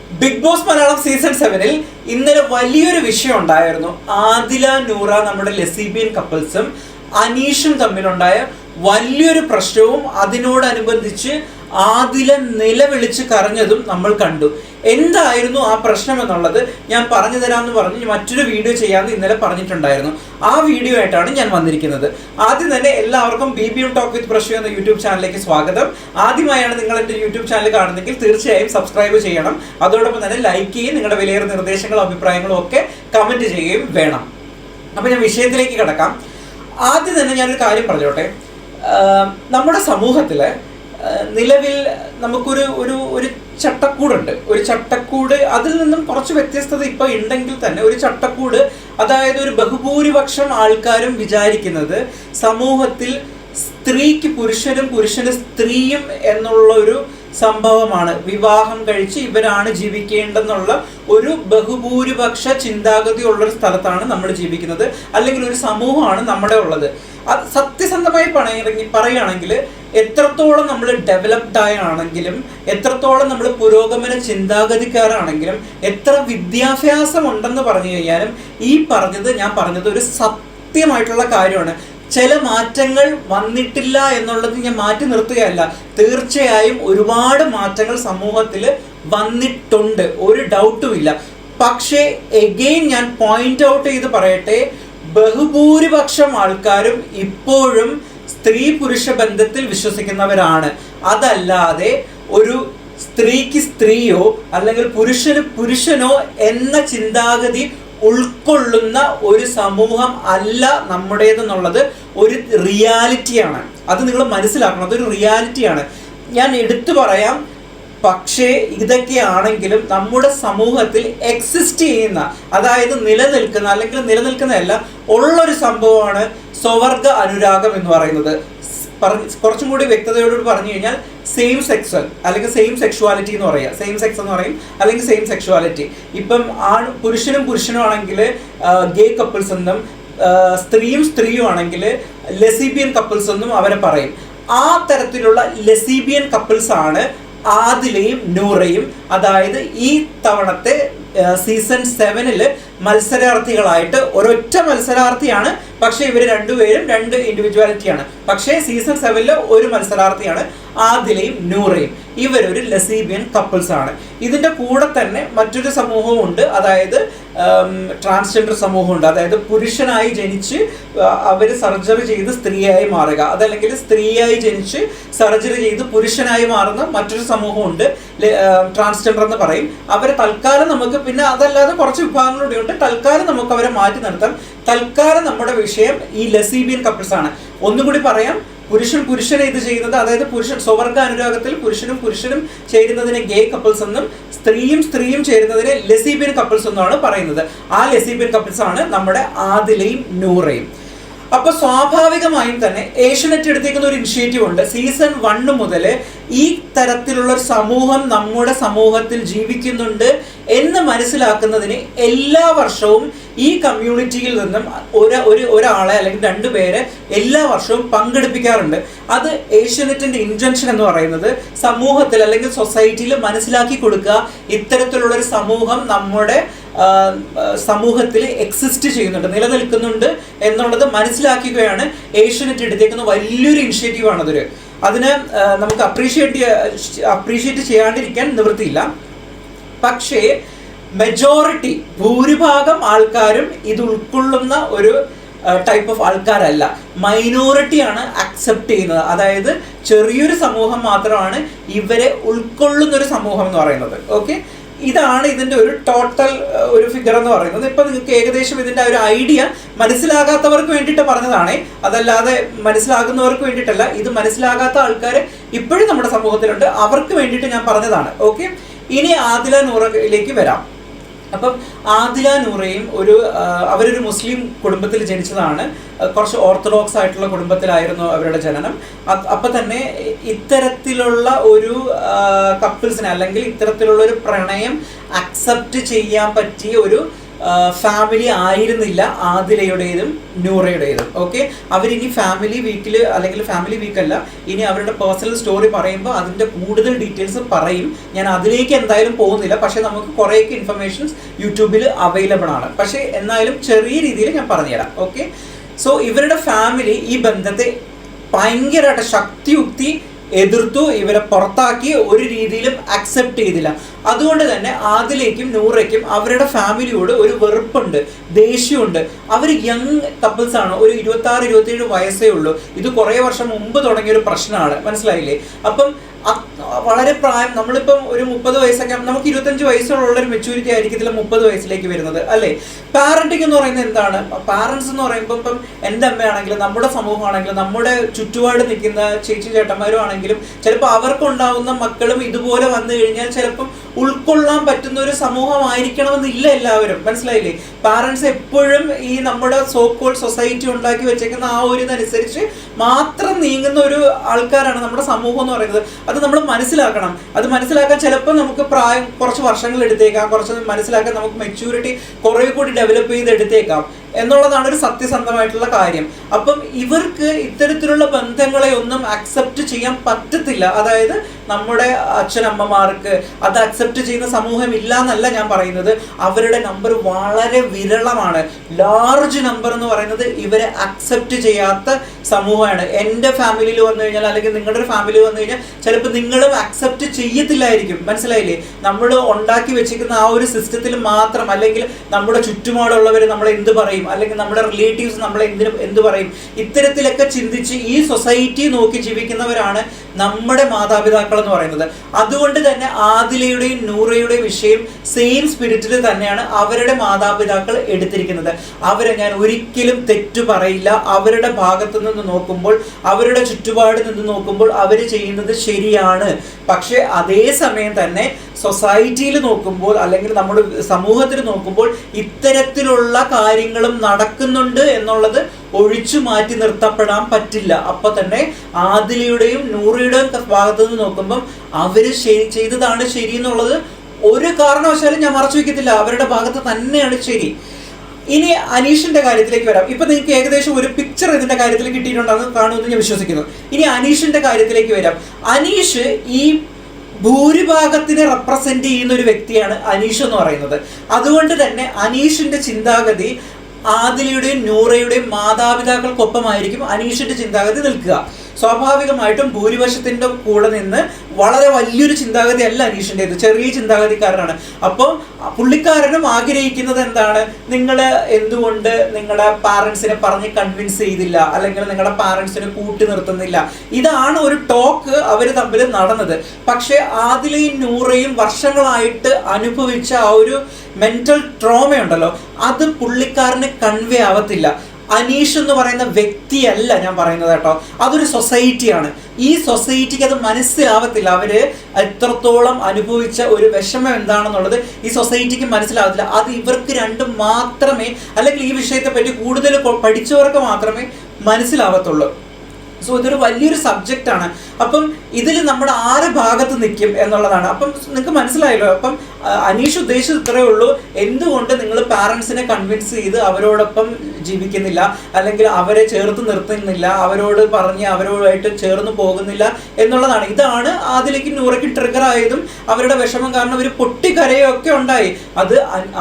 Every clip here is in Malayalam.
ബിഗ് ബോസ് മലയാളം സീസൺ 7-ൽ ഇന്നലെ വലിയൊരു വിഷയം ഉണ്ടായിരുന്നു. ആദില നൂറ നമ്മുടെ ലെസ്ബിയൻ കപ്പിൾസും അനീഷും തമ്മിലുണ്ടായ വലിയൊരു പ്രശ്നവും അതിനോടനുബന്ധിച്ച് ആദില നിലവിളിച്ച് കരഞ്ഞതും നമ്മൾ കണ്ടു. എന്തായിരുന്നു ആ പ്രശ്നം എന്നുള്ളത് ഞാൻ പറഞ്ഞു തരാമെന്ന് പറഞ്ഞ് മറ്റൊരു വീഡിയോ ചെയ്യാമെന്ന് ഇന്നലെ പറഞ്ഞിട്ടുണ്ടായിരുന്നു. ആ വീഡിയോ ആയിട്ടാണ് ഞാൻ വന്നിരിക്കുന്നത്. ആദ്യം തന്നെ എല്ലാവർക്കും BBM ടോക്ക് വിത്ത് പ്രശ്നം എന്ന യൂട്യൂബ് ചാനലിലേക്ക് സ്വാഗതം. ആദ്യമായാണ് നിങ്ങൾ എൻ്റെ യൂട്യൂബ് ചാനൽ കാണുന്നെങ്കിൽ തീർച്ചയായും സബ്സ്ക്രൈബ് ചെയ്യണം. അതോടൊപ്പം തന്നെ ലൈക്ക് ചെയ്യുകയും നിങ്ങളുടെ വിലയേറിയ നിർദ്ദേശങ്ങളും അഭിപ്രായങ്ങളും ഒക്കെ കമൻറ്റ് ചെയ്യുകയും വേണം. അപ്പോൾ ഞാൻ വിഷയത്തിലേക്ക് കിടക്കാം. ആദ്യം തന്നെ ഞാനൊരു കാര്യം പറഞ്ഞോട്ടെ. നമ്മുടെ സമൂഹത്തിൽ നിലവിൽ നമുക്കൊരു ഒരു ചട്ടക്കൂടുണ്ട്. ഒരു ചട്ടക്കൂട്, അതിൽ നിന്നും കുറച്ച് വ്യത്യസ്തത ഇപ്പോൾ ഉണ്ടെങ്കിൽ തന്നെ ഒരു ചട്ടക്കൂട്, അതായത് ഒരു ബഹുഭൂരിപക്ഷം ആൾക്കാരും വിചാരിക്കുന്നത് സമൂഹത്തിൽ സ്ത്രീക്ക് പുരുഷനും പുരുഷന് സ്ത്രീയും എന്നുള്ള ഒരു സംഭവമാണ്. വിവാഹം കഴിച്ച് ഇവരാണ് ജീവിക്കേണ്ടെന്നുള്ള ഒരു ബഹുഭൂരിപക്ഷ ചിന്താഗതി ഉള്ളൊരു സ്ഥലത്താണ് നമ്മൾ ജീവിക്കുന്നത്, അല്ലെങ്കിൽ ഒരു സമൂഹമാണ് നമ്മുടെ ഉള്ളത്. അത് സത്യസന്ധമായി പറയുകയാണെങ്കിൽ എത്രത്തോളം നമ്മൾ ഡെവലപ്ഡ് ആണെങ്കിലും, എത്രത്തോളം നമ്മൾ പുരോഗമന ചിന്താഗതിക്കാരാണെങ്കിലും, എത്ര വിദ്യാഭ്യാസം ഉണ്ടെന്ന് പറഞ്ഞു കഴിഞ്ഞാലും ഞാൻ പറഞ്ഞത് ഒരു സത്യമായിട്ടുള്ള കാര്യമാണ്. ചില മാറ്റങ്ങൾ വന്നിട്ടില്ല എന്നുള്ളത് ഞാൻ മാറ്റി നിർത്തുകയല്ല. തീർച്ചയായും ഒരുപാട് മാറ്റങ്ങൾ സമൂഹത്തിൽ വന്നിട്ടുണ്ട്, ഒരു ഡൗട്ടും ഇല്ല. പക്ഷേ എഗെയിൻ ഞാൻ പോയിന്റ് ഔട്ട് ചെയ്ത് പറയട്ടെ, ബഹുഭൂരിപക്ഷം ആൾക്കാരും ഇപ്പോഴും സ്ത്രീ പുരുഷ ബന്ധത്തിൽ വിശ്വസിക്കുന്നവരാണ്. അതല്ലാതെ ഒരു സ്ത്രീക്ക് സ്ത്രീയോ അല്ലെങ്കിൽ പുരുഷന് പുരുഷനോ എന്ന ചിന്താഗതി ഉൾക്കൊള്ളുന്ന ഒരു സമൂഹം അല്ല നമ്മുടേതെന്നുള്ളത് ഒരു റിയാലിറ്റിയാണ്. അത് നിങ്ങൾ മനസ്സിലാക്കണം, അതൊരു റിയാലിറ്റിയാണ്. ഞാൻ എടുത്തു പറയാം. പക്ഷേ ഇതൊക്കെയാണെങ്കിലും നമ്മുടെ സമൂഹത്തിൽ എക്സിസ്റ്റ് ചെയ്യുന്ന, അതായത് നിലനിൽക്കുന്ന, അല്ലെങ്കിൽ നിലനിൽക്കുന്നതല്ല, ഉള്ളൊരു സംഭവമാണ് സ്വവർഗ അനുരാഗം എന്ന് പറയുന്നത്. കുറച്ചും കൂടി വ്യക്തതയോട് പറഞ്ഞു കഴിഞ്ഞാൽ സെയിം സെക്സ്വൽ അല്ലെങ്കിൽ സെയിം സെക്ഷുവാലിറ്റി എന്ന് പറയുക. സെയിം സെക്സ് എന്ന് പറയും, അല്ലെങ്കിൽ സെയിം സെക്ഷുവാലിറ്റി. ഇപ്പം പുരുഷനും പുരുഷനും ആണെങ്കിൽ ഗേ കപ്പിൾസ് എന്നും, സ്ത്രീയും ആണെങ്കിൽ ലെസ്ബിയൻ കപ്പിൾസ് എന്നും അവരെ പറയും. ആ തരത്തിലുള്ള ലെസ്ബിയൻ കപ്പിൾസ് ആണ് ആദിലയും നൂറയും. അതായത് ഈ തവണത്തെ സീസൺ 7-ൽ മത്സരാർത്ഥികളായിട്ട് ഒരൊറ്റ മത്സരാർത്ഥിയാണ്. പക്ഷേ ഇവർ രണ്ടുപേരും രണ്ട് ഇൻഡിവിജ്വാലിറ്റിയാണ്. പക്ഷേ സീസൺ 7-ൽ ഒരു മത്സരാർത്ഥിയാണ് ആദിലയും നൂറയും. ഇവരൊരു ലെസ്ബിയൻ കപ്പിൾസ് ആണ്. ഇതിൻ്റെ കൂടെ തന്നെ മറ്റൊരു സമൂഹവും ഉണ്ട്, അതായത് ട്രാൻസ്ജെൻഡർ സമൂഹമുണ്ട്. അതായത് പുരുഷനായി ജനിച്ച് അവർ സർജറി ചെയ്ത് സ്ത്രീയായി മാറുക, അതല്ലെങ്കിൽ സ്ത്രീയായി ജനിച്ച് സർജറി ചെയ്ത് പുരുഷനായി മാറുന്ന മറ്റൊരു സമൂഹമുണ്ട്, ട്രാൻസ്ജെൻഡർ എന്ന് പറയും. അവരെ തൽക്കാലം നമുക്ക്, പിന്നെ അതല്ലാതെ കുറച്ച് വിഭാഗങ്ങളുടെ ഉണ്ട്, തൽക്കാലം നമുക്ക് അവരെ മാറ്റി നിർത്താം. തൽക്കാലം നമ്മുടെ വിഷയം ഈ ലെസ്ബിയൻ കപ്പിൾസ് ആണ്. ഒന്നും കൂടി പറയാം, പുരുഷനെ ഇത് ചെയ്യുന്നത്, അതായത് സ്വവർഗ അനുരാഗത്തിൽ പുരുഷനും ചേരുന്നതിനെ ഗേ കപ്പിൾസ് എന്നും, സ്ത്രീയും ചേരുന്നതിനെ ലെസ്ബിയൻ കപ്പിൾസ് എന്നാണ് പറയുന്നത്. ആ ലെസ്ബിയൻ കപ്പിൾസ് ആണ് നമ്മുടെ ആദിലയും നൂറയും. അപ്പോൾ സ്വാഭാവികമായും തന്നെ ഏഷ്യനെറ്റ് എടുത്തേക്കുന്ന ഒരു ഇനിഷ്യേറ്റീവ് ഉണ്ട്. സീസൺ 1 മുതൽ ഈ തരത്തിലുള്ള ഒരു സമൂഹം നമ്മുടെ സമൂഹത്തിൽ ജീവിക്കുന്നുണ്ട് എന്ന് മനസ്സിലാക്കുന്നതിന് എല്ലാ വർഷവും ഈ കമ്മ്യൂണിറ്റിയിൽ നിന്നും ഒരാളെ അല്ലെങ്കിൽ 2 പേരെ എല്ലാ വർഷവും പങ്കെടുപ്പിക്കാറുണ്ട്. അത് ഏഷ്യനെറ്റിന്റെ ഇന്റൻഷൻ എന്ന് പറയുന്നത് സമൂഹത്തിൽ അല്ലെങ്കിൽ സൊസൈറ്റിയിൽ മനസ്സിലാക്കി കൊടുക്കുക, ഇത്തരത്തിലുള്ളൊരു സമൂഹം നമ്മുടെ സമൂഹത്തിൽ എക്സിസ്റ്റ് ചെയ്യുന്നുണ്ട്, നിലനിൽക്കുന്നുണ്ട് എന്നുള്ളത് മനസ്സിലാക്കുകയാണ് ഏഷ്യനെറ്റ് എടുത്തേക്കുന്ന വലിയൊരു ഇനിഷ്യേറ്റീവാണ്. അതിന് നമുക്ക് അപ്രീഷിയേറ്റ് ചെയ്യാണ്ടിരിക്കാൻ നിവൃത്തിയില്ല. പക്ഷേ മെജോറിറ്റി, ഭൂരിഭാഗം ആൾക്കാരും ഇത് ഉൾക്കൊള്ളുന്ന ഒരു ടൈപ്പ് ഓഫ് ആൾക്കാരല്ല. മൈനോറിറ്റിയാണ് അക്സെപ്റ്റ് ചെയ്യുന്നത്. അതായത് ചെറിയൊരു സമൂഹം മാത്രമാണ് ഇവരെ ഉൾക്കൊള്ളുന്നൊരു സമൂഹം എന്ന് പറയുന്നത്. ഓക്കെ, ഇതാണ് ഇതിൻ്റെ ഒരു ടോട്ടൽ ഒരു ഫിഗർ എന്ന് പറയുന്നത്. ഇപ്പം നിങ്ങൾക്ക് ഏകദേശം ഇതിൻ്റെ ഒരു ഐഡിയ മനസ്സിലാകാത്തവർക്ക് വേണ്ടിയിട്ട് പറഞ്ഞതാണേ, അതല്ലാതെ മനസ്സിലാകുന്നവർക്ക് വേണ്ടിയിട്ടല്ല. ഇത് മനസ്സിലാകാത്ത ആൾക്കാർ ഇപ്പോഴും നമ്മുടെ സമൂഹത്തിലുണ്ട്, അവർക്ക് വേണ്ടിയിട്ട് ഞാൻ പറഞ്ഞതാണ്. ഓക്കെ, ഇനി ആദില നൂറയിലേക്ക് വരാം. അപ്പം ആദില നൂറയും അവരൊരു മുസ്ലിം കുടുംബത്തിൽ ജനിച്ചതാണ്. കുറച്ച് ഓർത്തഡോക്സ് ആയിട്ടുള്ള കുടുംബത്തിലായിരുന്നു അവരുടെ ജനനം. അപ്പം തന്നെ ഇത്തരത്തിലുള്ള ഒരു കപ്പിൾസിനെ അല്ലെങ്കിൽ ഇത്തരത്തിലുള്ള ഒരു പ്രണയം അക്സെപ്റ്റ് ചെയ്യാൻ പറ്റിയ ഒരു ഫാമിലി ആയിരുന്നില്ല ആദിലയുടേതും നൂറയുടേതും. ഓക്കെ, അവരിനി ഫാമിലി വീക്കിൽ അല്ലെങ്കിൽ ഫാമിലി വീക്കല്ല, ഇനി അവരുടെ പേഴ്സണൽ സ്റ്റോറി പറയുമ്പോൾ അതിൻ്റെ കൂടുതൽ ഡീറ്റെയിൽസ് പറയും. ഞാൻ അതിലേക്ക് എന്തായാലും പോകുന്നില്ല, പക്ഷേ നമുക്ക് കുറേയൊക്കെ ഇൻഫർമേഷൻസ് യൂട്യൂബിൽ അവൈലബിൾ ആണ്. പക്ഷേ എന്നാലും ചെറിയ രീതിയിൽ ഞാൻ പറഞ്ഞുതരാം. ഓക്കെ, സോ ഇവരുടെ ഫാമിലി ഈ ബന്ധത്തെ ഭയങ്കരമായിട്ട് ശക്തിയുക്തി എതിർത്തു, ഇവരെ പുറത്താക്കി, ഒരു രീതിയിലും അക്സെപ്റ്റ് ചെയ്തില്ല. അതുകൊണ്ട് തന്നെ ആദിലയ്ക്കും നൂറയ്ക്കും അവരുടെ ഫാമിലിയോട് ഒരു വെറുപ്പുണ്ട്, ദേഷ്യമുണ്ട്. അവർ യങ് കപ്പിൾസ് ആണ്, ഒരു 26-27 വയസ്സേ ഉള്ളൂ. ഇത് കുറേ വർഷം മുമ്പ് തുടങ്ങിയൊരു പ്രശ്നമാണ്, മനസ്സിലായില്ലേ? അപ്പം വളരെ പ്രായം, നമ്മളിപ്പം ഒരു 30 വയസ്സൊക്കെ, നമുക്ക് 25 വയസ്സുള്ള ഒരു മെച്യൂരിറ്റി ആയിരിക്കത്തില്ല 30 വയസ്സിലേക്ക് വരുന്നത്, അല്ലേ? പാരന്റിങ് എന്ന് പറയുന്നത് എന്താണ്? പാരന്റ്സ് എന്ന് പറയുമ്പോൾ ഇപ്പം എൻ്റെ അമ്മയാണെങ്കിലും നമ്മുടെ സമൂഹമാണെങ്കിലും നമ്മുടെ ചുറ്റുപാട് നിൽക്കുന്ന ചേച്ചി ചേട്ടന്മാരും ആണെങ്കിലും ചിലപ്പോൾ അവർക്കുണ്ടാവുന്ന മക്കളും ഇതുപോലെ വന്നു കഴിഞ്ഞാൽ ചിലപ്പം ഉൾക്കൊള്ളാൻ പറ്റുന്ന ഒരു സമൂഹമായിരിക്കണമെന്നില്ല എല്ലാവരും, മനസ്സിലായില്ലേ? പാരന്റ്സ് എപ്പോഴും ഈ നമ്മുടെ സോ കോൾ സൊസൈറ്റി ഉണ്ടാക്കി വെച്ചേക്കുന്ന ആ ഒരു ഇതനുസരിച്ച് മാത്രം നീങ്ങുന്ന ഒരു ആൾക്കാരാണ് നമ്മുടെ സമൂഹം എന്ന് പറയുന്നത്. അത് നമ്മൾ മനസ്സിലാക്കണം. അത് മനസ്സിലാക്കാൻ ചിലപ്പോൾ നമുക്ക് പ്രായം കുറച്ച് വർഷങ്ങൾ എടുത്തേക്കാം, കുറച്ച് മനസ്സിലാക്കാൻ നമുക്ക് മെച്യൂരിറ്റി കുറേ കൂടി ഡെവലപ്പ് ചെയ്തെടുത്തേക്കാം എന്നുള്ളതാണ് ഒരു സത്യസന്ധമായിട്ടുള്ള കാര്യം. അപ്പം ഇവർക്ക് ഇത്തരത്തിലുള്ള ബന്ധങ്ങളെ ഒന്നും അക്സെപ്റ്റ് ചെയ്യാൻ പറ്റത്തില്ല. അതായത് നമ്മുടെ അച്ഛനമ്മമാർക്ക് അത് അക്സെപ്റ്റ് ചെയ്യുന്ന സമൂഹം ഇല്ല എന്നല്ല ഞാൻ പറയുന്നത്, അവരുടെ നമ്പർ വളരെ വിരളമാണ്. ലാർജ് നമ്പർ എന്ന് പറയുന്നത് ഇവരെ അക്സെപ്റ്റ് ചെയ്യാത്ത സമൂഹമാണ്. എൻ്റെ ഫാമിലിയിൽ വന്നു കഴിഞ്ഞാൽ അല്ലെങ്കിൽ നിങ്ങളുടെ ഒരു ഫാമിലി വന്നു കഴിഞ്ഞാൽ ചിലപ്പോൾ നിങ്ങളും അക്സെപ്റ്റ് ചെയ്യത്തില്ലായിരിക്കും, മനസ്സിലായില്ലേ? നമ്മൾ ഉണ്ടാക്കി വെച്ചിരിക്കുന്ന ആ ഒരു സിസ്റ്റത്തിൽ മാത്രം, അല്ലെങ്കിൽ നമ്മുടെ ചുറ്റുപാടുള്ളവർ നമ്മളെ എന്ത് പറയും, അല്ലെങ്കിൽ നമ്മുടെ റിലേറ്റീവ്സ് നമ്മളെ എന്ത് പറയും, ഇത്തരത്തിലൊക്കെ ചിന്തിച്ച് ഈ സൊസൈറ്റി നോക്കി ജീവിക്കുന്നവരാണ് നമ്മുടെ മാതാപിതാക്കൾ എന്ന് പറയുന്നത്. അതുകൊണ്ട് തന്നെ ആദിലയുടെയും നൂറയുടെയും വിഷയം സെയിം സ്പിരിറ്റിൽ തന്നെയാണ് അവരുടെ മാതാപിതാക്കൾ എടുത്തിരിക്കുന്നത്. അവരെ ഞാൻ ഒരിക്കലും തെറ്റു പറയില്ല. അവരുടെ ഭാഗത്തു നിന്ന് നോക്കുമ്പോൾ, അവരുടെ ചുറ്റുപാട് നിന്ന് നോക്കുമ്പോൾ അവർ ചെയ്യുന്നത് ശരിയാണ്. പക്ഷെ അതേ സമയം തന്നെ സൊസൈറ്റിയിൽ നോക്കുമ്പോൾ അല്ലെങ്കിൽ നമ്മുടെ സമൂഹത്തിൽ നോക്കുമ്പോൾ ഇത്തരത്തിലുള്ള കാര്യങ്ങളും നടക്കുന്നുണ്ട് എന്നുള്ളത് ഒഴിച്ചു മാറ്റി നിർത്തപ്പെടാൻ പറ്റില്ല. അപ്പൊ തന്നെ ആദിലയുടെയും നൂറയുടെയും ഭാഗത്തു നിന്ന് നോക്കുമ്പം അവര് ചെയ്തതാണ് ശരി എന്നുള്ളത് ഒരു കാരണവശാലും ഞാൻ മറച്ചു വെക്കത്തില്ല. അവരുടെ ഭാഗത്ത് തന്നെയാണ് ശരി. ഇനി അനീഷിന്റെ കാര്യത്തിലേക്ക് വരാം. ഇപ്പൊ നിങ്ങൾക്ക് ഏകദേശം ഒരു പിക്ചർ ഇതിന്റെ കാര്യത്തിൽ കിട്ടിയിട്ടുണ്ടെന്ന് കാണുമെന്ന് ഞാൻ വിശ്വസിക്കുന്നു. ഇനി അനീഷിന്റെ കാര്യത്തിലേക്ക് വരാം. അനീഷ് ഈ ഭൂരിഭാഗത്തിനെ റെപ്രസെന്റ് ചെയ്യുന്ന ഒരു വ്യക്തിയാണ് അനീഷ് എന്ന് പറയുന്നത്. അതുകൊണ്ട് തന്നെ അനീഷിന്റെ ചിന്താഗതി ആദിലയുടെയും നൂറയുടെയും മാതാപിതാക്കൾക്കൊപ്പമായിരിക്കും അനീഷിന്റെ ചിന്താഗതി നിൽക്കുക. സ്വാഭാവികമായിട്ടും ഭൂരിപക്ഷത്തിന്റെ കൂടെ നിന്ന് വളരെ വലിയൊരു ചിന്താഗതി അല്ല അനീഷിൻ്റെത്, ചെറിയ ചിന്താഗതിക്കാരനാണ്. അപ്പോൾ പുള്ളിക്കാരനും ആഗ്രഹിക്കുന്നത് എന്താണ്? നിങ്ങൾ എന്തുകൊണ്ട് നിങ്ങളുടെ പാരൻസിനെ പറഞ്ഞ് കൺവിൻസ് ചെയ്തില്ല, അല്ലെങ്കിൽ നിങ്ങളുടെ പാരൻസിനെ കൂട്ടി നിർത്തുന്നില്ല? ഇതാണ് ഒരു ടോക്ക് അവർ തമ്മിൽ നടന്നത്. പക്ഷെ ആദിലയും നൂറയും വർഷങ്ങളായിട്ട് അനുഭവിച്ച ആ ഒരു മെന്റൽ ട്രോമയുണ്ടല്ലോ, അത് പുള്ളിക്കാരന് കൺവേ ആവത്തില്ല. അനീഷ് എന്ന് പറയുന്ന വ്യക്തിയല്ല ഞാൻ പറയുന്നത് കേട്ടോ, അതൊരു സൊസൈറ്റിയാണ്. ഈ സൊസൈറ്റിക്ക് അത് മനസ്സിലാവത്തില്ല. അവര് എത്രത്തോളം അനുഭവിച്ച ഒരു വിഷമം എന്താണെന്നുള്ളത് ഈ സൊസൈറ്റിക്ക് മനസ്സിലാവത്തില്ല. അത് ഇവർക്ക് രണ്ടും മാത്രമേ, അല്ലെങ്കിൽ ഈ വിഷയത്തെ പറ്റി കൂടുതൽ പഠിച്ചവർക്ക് മാത്രമേ മനസ്സിലാവത്തുള്ളൂ. സോ ഇതൊരു വലിയൊരു സബ്ജക്റ്റാണ്. അപ്പം ഇതിൽ നമ്മുടെ ആറ് ഭാഗത്ത് നിൽക്കും എന്നുള്ളതാണ്. അപ്പം നിങ്ങൾക്ക് മനസ്സിലായല്ലോ. അപ്പം അനീഷ് ഉദ്ദേശിച്ചത് ഇത്രയേ ഉള്ളൂ, എന്തുകൊണ്ട് നിങ്ങൾ പാരൻസിനെ കൺവിൻസ് ചെയ്ത് അവരോടൊപ്പം ജീവിക്കുന്നില്ല, അല്ലെങ്കിൽ അവരെ ചേർത്ത് നിർത്തുന്നില്ല, അവരോട് പറഞ്ഞ് അവരോടായിട്ട് ചേർന്ന് പോകുന്നില്ല എന്നുള്ളതാണ്. ഇതാണ് ആദിലയ്ക്കും നൂറയ്ക്കും ട്രിഗർ ആയതും അവരുടെ വിഷമം കാരണം അവർ പൊട്ടിക്കരയൊക്കെ ഉണ്ടായി. അത്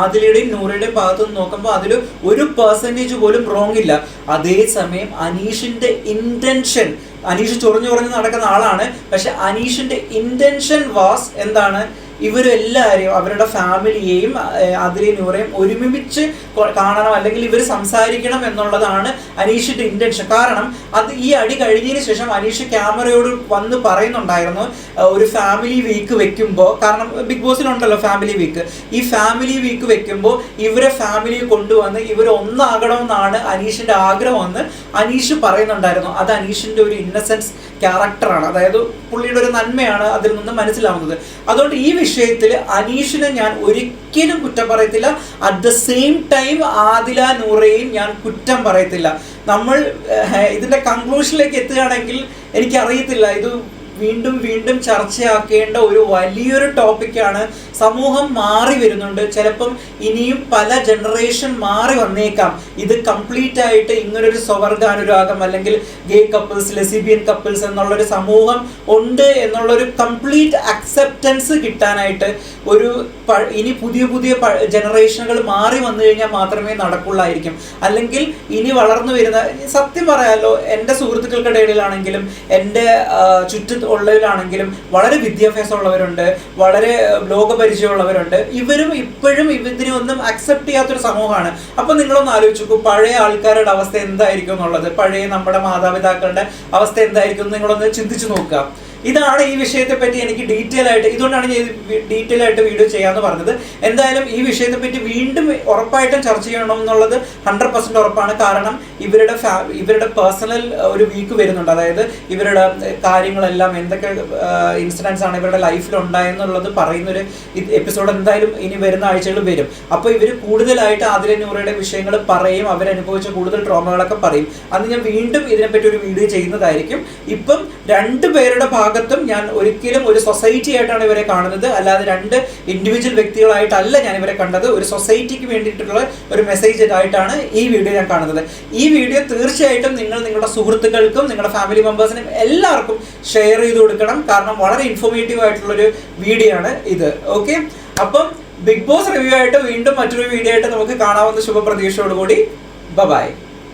ആദിലയുടെയും നൂറയുടെയും ഭാഗത്തു നിന്ന് നോക്കുമ്പോൾ അതിൽ ഒരു പെർസെൻറ്റേജ് പോലും റോങ് ഇല്ല. അതേസമയം അനീഷിന്റെ ഇന്റൻഷൻ, അനീഷ് ചൊറിഞ്ഞു നടക്കുന്ന ആളാണ്, പക്ഷെ അനീഷിന്റെ ഇന്റൻഷൻ വാസ് എന്താണ്? ഇവരെല്ലാവരെയും അവരുടെ ഫാമിലിയെയും ആദിലയും നൂറയും ഒരുമിച്ച് കാണണം, അല്ലെങ്കിൽ ഇവർ സംസാരിക്കണം എന്നുള്ളതാണ് അനീഷിന്റെ ഇന്റൻഷൻ. കാരണം അത് ഈ അടി കഴിഞ്ഞതിന് ശേഷം അനീഷ് ക്യാമറയോട് വന്ന് പറയുന്നുണ്ടായിരുന്നു, ഒരു ഫാമിലി വീക്ക് വെക്കുമ്പോൾ, കാരണം ബിഗ് ബോസിലുണ്ടല്ലോ ഫാമിലി വീക്ക്, ഈ ഫാമിലി വീക്ക് വെക്കുമ്പോൾ ഇവരെ ഫാമിലി കൊണ്ടുവന്ന് ഇവർ ഒന്നാകണമെന്നാണ് അനീഷിന്റെ ആഗ്രഹമെന്ന് അനീഷ് പറയുന്നുണ്ടായിരുന്നു. അത് അനീഷിന്റെ ഒരു ഇന്നസെൻസ് ക്യാരക്ടറാണ്, അതായത് പുള്ളിയുടെ ഒരു നന്മയാണ് അതിൽ നിന്ന് മനസ്സിലാവുന്നത്. അതുകൊണ്ട് ഈ വിഷയത്തിൽ അനീഷിനെ ഞാൻ ഒരിക്കലും കുറ്റം പറയത്തില്ല. At the same time Adila നൂറയും ഞാൻ കുറ്റം പറയത്തില്ല. നമ്മൾ ഇതിന്റെ കൺക്ലൂഷനിലേക്ക് എത്തുകയാണെങ്കിൽ എനിക്കറിയത്തില്ല, ഇത് വീണ്ടും വീണ്ടും ചർച്ചയാക്കേണ്ട ഒരു വലിയൊരു ടോപ്പിക്കാണ്. സമൂഹം മാറി വരുന്നുണ്ട്. ചിലപ്പം ഇനിയും പല ജനറേഷൻ മാറി വന്നേക്കാം. ഇത് കംപ്ലീറ്റ് ആയിട്ട് ഇങ്ങനൊരു സ്വവർഗാനുരാഗം അല്ലെങ്കിൽ ഗേ കപ്പിൾസ്, ലെസിബിയൻ കപ്പിൾസ് എന്നുള്ളൊരു സമൂഹം ഉണ്ട് എന്നുള്ളൊരു കംപ്ലീറ്റ് അക്സെപ്റ്റൻസ് കിട്ടാനായിട്ട് ഇനി പുതിയ പുതിയ ജനറേഷനുകൾ മാറി വന്നു കഴിഞ്ഞാൽ മാത്രമേ നടക്കുള്ളായിരിക്കും. അല്ലെങ്കിൽ ഇനി വളർന്നു വരുന്ന, സത്യം പറയാലോ, എൻ്റെ സുഹൃത്തുക്കൾക്കിടയിലാണെങ്കിലും എൻ്റെ ചുറ്റുള്ളവരാണെങ്കിലും വളരെ വിദ്യാഭ്യാസമുള്ളവരുണ്ട്, വളരെ ലോകപരിചയമുള്ളവരുണ്ട്. ഇവരും ഇപ്പോഴും ഇതിനൊന്നും അക്സെപ്റ്റ് ചെയ്യാത്തൊരു സമൂഹമാണ്. അപ്പം നിങ്ങളൊന്ന് ആലോചിച്ച് നോക്കൂ, പഴയ ആൾക്കാരുടെ അവസ്ഥ എന്തായിരിക്കും എന്നുള്ളത്, പഴയ നമ്മുടെ മാതാപിതാക്കളുടെ അവസ്ഥ എന്തായിരിക്കും നിങ്ങളൊന്ന് ചിന്തിച്ചു നോക്കുക. ഇതാണ് ഈ വിഷയത്തെ പറ്റി എനിക്ക് ഡീറ്റെയിൽ ആയിട്ട്, ഇതുകൊണ്ടാണ് ഞാൻ ഡീറ്റെയിൽ ആയിട്ട് വീഡിയോ ചെയ്യാമെന്ന് പറഞ്ഞത്. എന്തായാലും ഈ വിഷയത്തെ പറ്റി വീണ്ടും ഉറപ്പായിട്ടും ചർച്ച ചെയ്യണം എന്നുള്ളത് 100% ഉറപ്പാണ്. കാരണം ഇവരുടെ പേഴ്സണൽ ഒരു വീക്ക് വരുന്നുണ്ട്. അതായത് ഇവരുടെ കാര്യങ്ങളെല്ലാം എന്തൊക്കെ ഇൻസിഡൻസ് ആണ് ഇവരുടെ ലൈഫിൽ ഉണ്ടായെന്നുള്ളത് പറയുന്നൊരു എപ്പിസോഡ് എന്തായാലും ഇനി വരുന്ന ആഴ്ചകൾ വരും. അപ്പോൾ ഇവർ കൂടുതലായിട്ട് ആദില നൂറയുടെ വിഷയങ്ങൾ പറയും, അവരനുഭവിച്ച കൂടുതൽ ട്രോമകളൊക്കെ പറയും. അന്ന് ഞാൻ വീണ്ടും ഇതിനെപ്പറ്റി ഒരു വീഡിയോ ചെയ്യുന്നതായിരിക്കും. ഇപ്പം രണ്ടുപേരുടെ ഭാഗത്തും ഞാൻ ഒരിക്കലും ഒരു സൊസൈറ്റി ആയിട്ടാണ് ഇവരെ കാണുന്നത്, അല്ലാതെ രണ്ട് ഇൻഡിവിജ്വൽ വ്യക്തികളായിട്ടല്ല ഞാൻ ഇവരെ കണ്ടത്. ഒരു സൊസൈറ്റിക്ക് വേണ്ടിയിട്ടുള്ള ഒരു മെസ്സേജ് ആയിട്ടാണ് ഈ വീഡിയോ ഞാൻ കാണുന്നത്. ഈ വീഡിയോ തീർച്ചയായിട്ടും നിങ്ങളുടെ സുഹൃത്തുക്കൾക്കും നിങ്ങളുടെ ഫാമിലി മെമ്പേഴ്സിനും എല്ലാവർക്കും ഷെയർ ചെയ്ത് കൊടുക്കണം. കാരണം വളരെ ഇൻഫോർമേറ്റീവ് ആയിട്ടുള്ളൊരു വീഡിയോ ആണ് ഇത്. ഓക്കെ, അപ്പം ബിഗ് ബോസ് റിവ്യൂ ആയിട്ട് വീണ്ടും മറ്റൊരു വീഡിയോ ആയിട്ട് നമുക്ക് കാണാവുന്ന ശുഭപ്രതീക്ഷയോടുകൂടി ബൈ.